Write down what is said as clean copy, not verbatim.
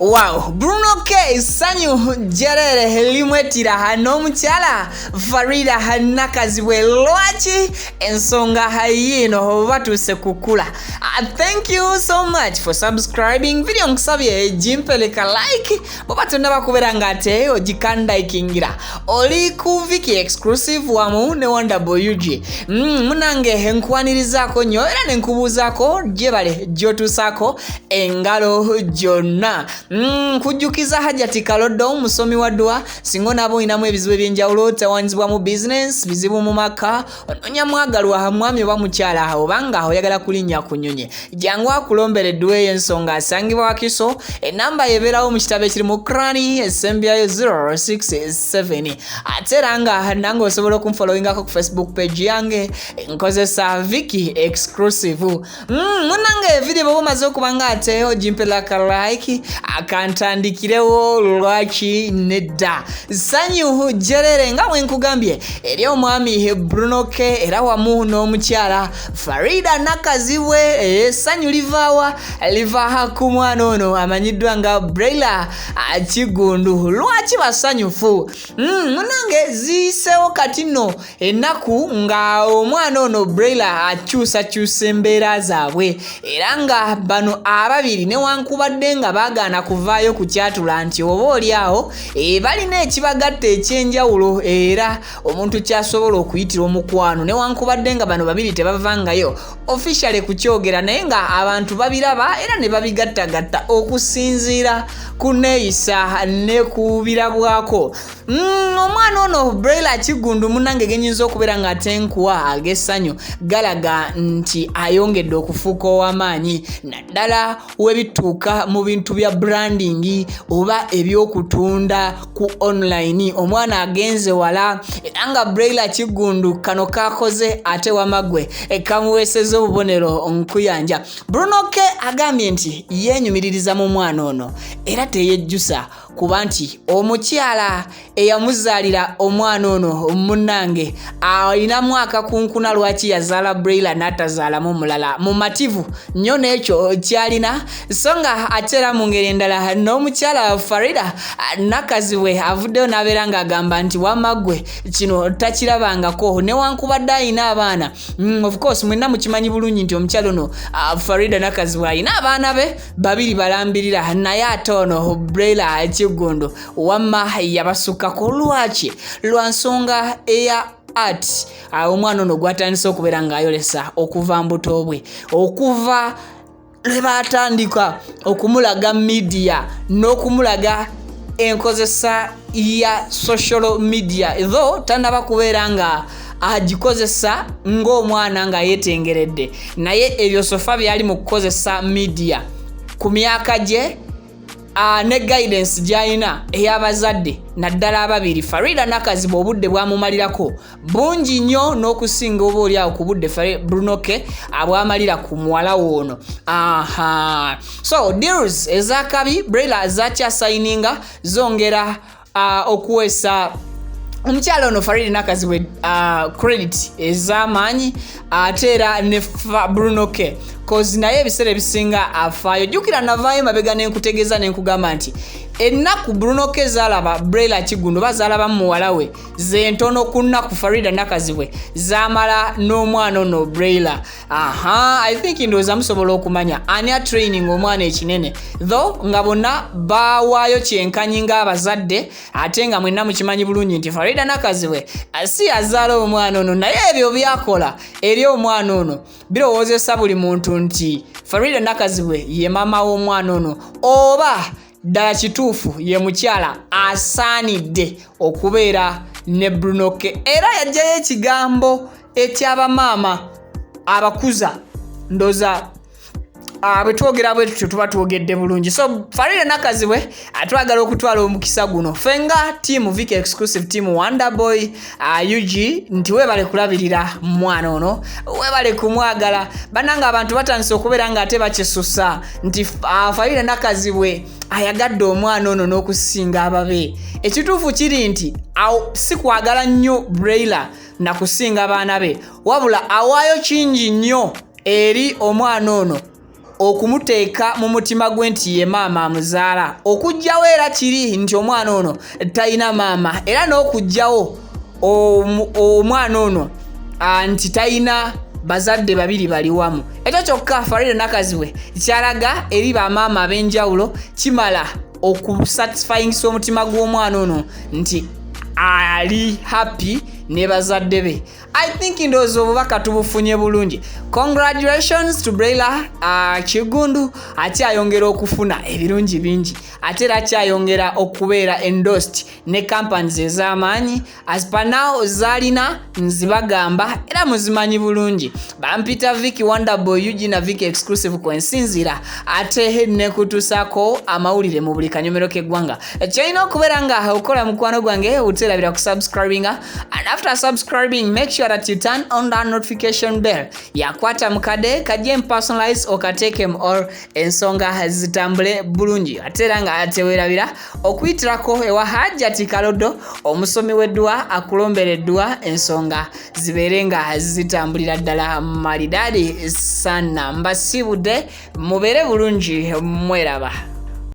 Wow, Bruno K sanyu jerere limwetira hano mchala Faridah Nakazibwe lwachi ensonga hayino batuse kukula. Thank you so much for subscribing. Video nkusabye jimpeleka like bobatonda bakubera ngate ojikanda ikingira oli ku Viki exclusive wamu ne WG. Munange henkwanirizaako nyo era nenkubuzaako jebale jotusako engalo jonna. Kujukiza hajati kalodo musomi wa dua singo nabo inamu ebizibu ebyenjawulo tawanzibwa mu business bizibu mu maka ononya mwagalwa hamwami wa mukyala aho banga oyagala kulinya kunyonye jangwa kulombere duwe ensonga asangibwa wakiso enamba yeberawo mu kitabe ekiri mu krani esembya 067 ateranga nango osobola okumfollowinga ku Facebook page yange nkozesa Viki exclusive. Munange video bomaze okubanga ate ojimpela ka like akantandikirewo lwachi nedda sanyu jerere nga wenkugambye eri omwami Bruno K era wamu n'omukyala Faridah Nakazibwe sanyu livaha ku mwana ono amanyiddwa nga Brella Akigundu lwachi basanyufu. Munange zisewo katino enaku nga omwana ono Brella akyusa embeera zaabwe era nga bano ababiri newankubadde nga bagana kuvaayo ku kyatula nti oba oli awo balina ekibagatta ekyenjawulo era omuntu kyasobola okuyitira omukwano newankubadde nga bano babiri tebavangayo officially kukyogera naye nga abantu babiraba era ne babigattagatta okusinziira ku neeyisa ne ku birabwako. Omwana ono Brella Akigundu munange genyinza okubeera nga tenkuwa agessanyu galaga nti ayongedde okufuuka ow'amaanyi naddala webituuka mu bintu bya branding oba ebyokutunda ku online. Omwana agenze wala era nga Brella Akigundu kano kakoze ate wamagwe kamuweeseza obubonero nkuyanja. Bruno K agambye nti yenyumiririza mu mwana ono era teyejjusa kuba nti omukyala eyamuzaalira omwana ono munnange alina mwaka kunkuna lwaki yazaala Brella n'atazaalamu mulala mumativu nnyo n'ekyo kyalina so nga atera mu ngeri endala n'omukyala Faridah Nakazibwe avuddeyo n'abeera ng'agamba nti wamagwe kino takirabangako newankubadde alina abaana. Of course mwenna mukimanyi bulungi nti omukyala ono Faridah Nakazibwe alina abaana be babiri balambirira naye ate ono Brella Akigundu wamma yabasukkako lwaki lwa nsonga eya art. Omwana ono gwatandise okubeera ng'ayolesa okuva mbuto bwe okuva lebatandika okumulaga media n'okumulaga enkozesa ya social media though tanaba kubeera nga agikozesa ng'omwana nga yetengeredde naye ebyo sofa byali mu kukozesa media ku myaka gye ne guidance gyalina ey'abazadde naddala ababiri Faridah Nakazibwe obudde bwamumalirako bungi nnyo n'okusinga oba oli awo ku budde Bruno K abwamalira ku muwala woono. So deals ezakabi Brella zakyasayininga zongera okuweesa omukyala ono Faridah Nakazibwe credit ez'amaanyi ate era ne Bruno K cause naye ebiseera ebisinga afaayo jjukira navaayo mabega n'enkutegeeza n'enkugamba nti ennaku Bruno K zaalaba Brella Akigundu bazaalaba muwala we ze ntono ku nnaku Faridah Nakazibwe zaamala n'omwana ono Brella. I think ndowooza musobola okumanya ani a training omwana ekinene though nga bonna baawaayo kyenkanyi ng'abazadde ate nga mwenna mukimanyi bulungi nti Faridah Nakazibwe si yazaala omwana ono naye ebyo byakola eri omwana ono birowoozesa buli muntu nti Faridah Nakazibwe ye mama w'omwana ono oba ddala kituufu ye mukyala asaanidde okubeera ne Bruno K era yajjayo ekigambo eky'abamaama abakuza ndoza bwetwogera bwetutyo tuba twogedde bulungi. So Faridah Nakazibwe atwagala okutwala omukisa guno fenga team Vic exclusive team Wonderboy UG nti webale kulabirira mwana ono, webale kumwagala bananga abantu batandise okubeera nga ate bakisusa nti Faridah Nakazibwe ayagadde omwana ono n'okusinga ababe. Ekituufu kiri nti si kwagala nnyo Brella na kusinga baana be, wabula awaayo kingi nnyo eri omwana ono okumuteeka mu mutima gwe nti ye maama amuzaala. Okujjawo era kiri nti omwana ono talina maama, era n'okujjawo omwana ono nti talina bazadde babiri bali wamu. Ekyo kyokka Faridah Nakazibwe kyalaga eri bamaama ab'enjawulo kimala okusatisfyingisa omutima gw'omwana ono nti ali happy ne bazadde be. I think ndowooza obubaka tubufunye bulungi. Congratulations to Brella. Kigundu akyayongera okufuna ebirungi bingi, ate era akyayongera okubeera endorsed ne companies ez'amaanyi. As per now zalina nzibagamba era muzimanyi bulungi. Bampita Vic Wonderboy UG na Vic exclusive kwensinzira ate ne kutusako amawulire mu buli kanyomero k'eggwanga. Kyolina okubeera nga okola mukwano gwange uterabira ku subscribinga, and after subscribing make sure that you turn on that notification bell. Yakwata mukade kajem personalize okatekemu or ensonga zitambule bulungi. Atera nga atewerabira okwitirako ewa Hajjati Kalodo omusomi w'eddua akulombera eddua ensonga ziberenga zitambulira ddala malidadi sana. Mbasibude mubere bulungi mweraba.